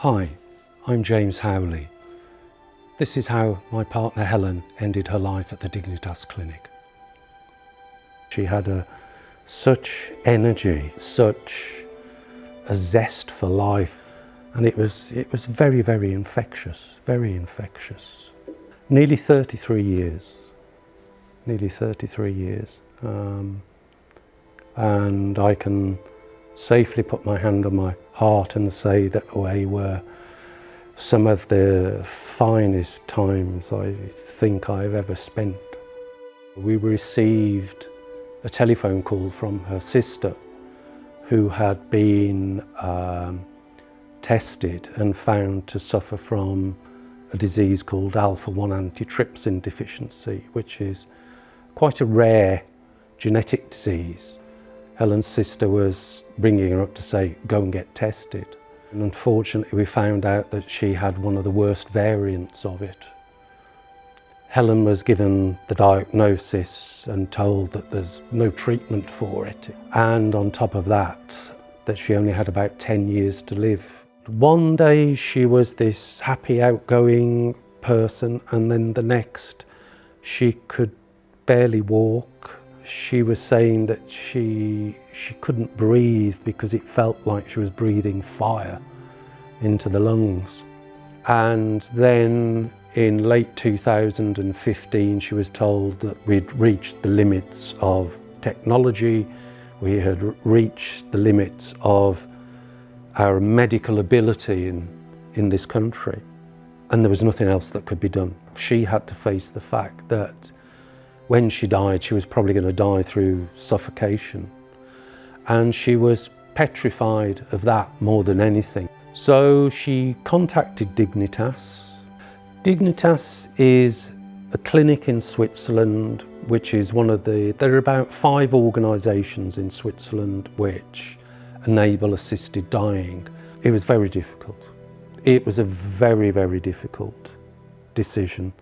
Hi, I'm James Howley. This is how my partner Helen ended her life at the Dignitas clinic. She had such energy, such a zest for life, and it was very, very infectious, very infectious. Nearly 33 years, and I can safely put my hand on my heart and say that they were some of the finest times I think I've ever spent. We received a telephone call from her sister who had been tested and found to suffer from a disease called alpha-1 antitrypsin deficiency, which is quite a rare genetic disease. Helen's sister was bringing her up to say, go and get tested. And unfortunately, we found out that she had one of the worst variants of it. Helen was given the diagnosis and told that there's no treatment for it. And on top of that, that she only had about 10 years to live. One day she was this happy, outgoing person, and then the next she could barely walk. She was saying that she couldn't breathe because it felt like she was breathing fire into the lungs. And then in late 2015, she was told that we'd reached the limits of technology, we had reached the limits of our medical ability in this country, and there was nothing else that could be done. She had to face the fact that when she died, she was probably going to die through suffocation. And she was petrified of that more than anything. So she contacted Dignitas. Dignitas is a clinic in Switzerland, which is there are about 5 organisations in Switzerland which enable assisted dying. It was very difficult. It was a very, very difficult decision.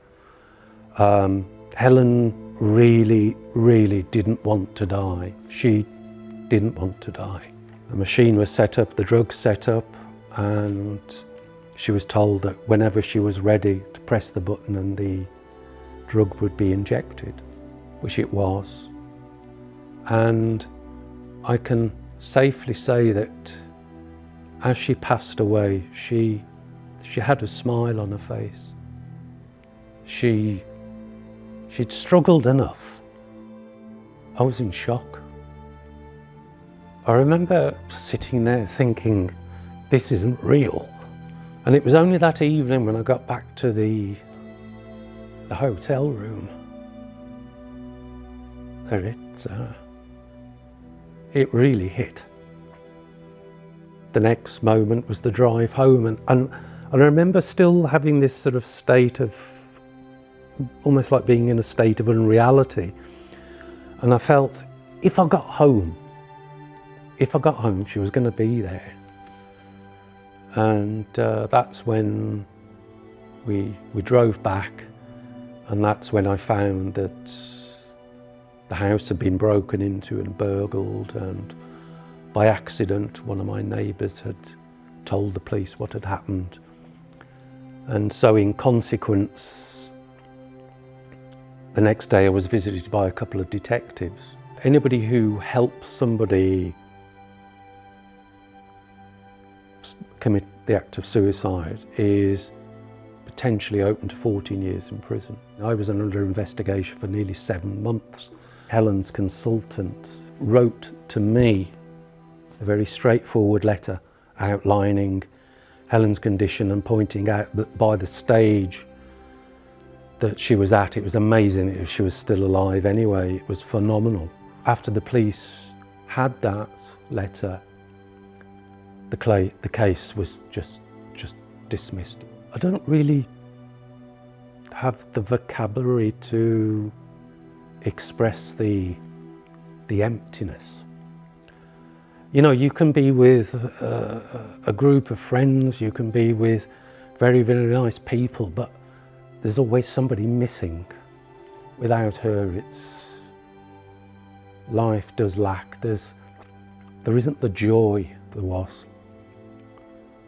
Helen really, really didn't want to die. She didn't want to die. The machine was set up, the drug set up, and she was told that whenever she was ready to press the button and the drug would be injected, which it was. And I can safely say that as she passed away, she had a smile on her face. She'd struggled enough. I was in shock. I remember sitting there thinking, this isn't real. And it was only that evening when I got back to the hotel room that it really hit. The next moment was the drive home, and I remember still having this sort of state of, almost like being in a state of unreality. And I felt, if I got home, she was going to be there. And that's when we drove back, and that's when I found that the house had been broken into and burgled, and by accident one of my neighbours had told the police what had happened. And so in consequence, the next day I was visited by a couple of detectives. Anybody who helps somebody commit the act of suicide is potentially open to 14 years in prison. I was under investigation for nearly 7 months. Helen's consultant wrote to me a very straightforward letter outlining Helen's condition and pointing out that by the stage that she was at, it was amazing if she was still alive anyway. It was phenomenal. After the police had that letter, the case was just dismissed. I don't really have the vocabulary to express the emptiness. You know, you can be with a group of friends, you can be with very, very nice people, but there's always somebody missing. Without her, life does lack. There isn't the joy there was.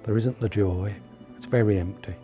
There isn't the joy. It's very empty.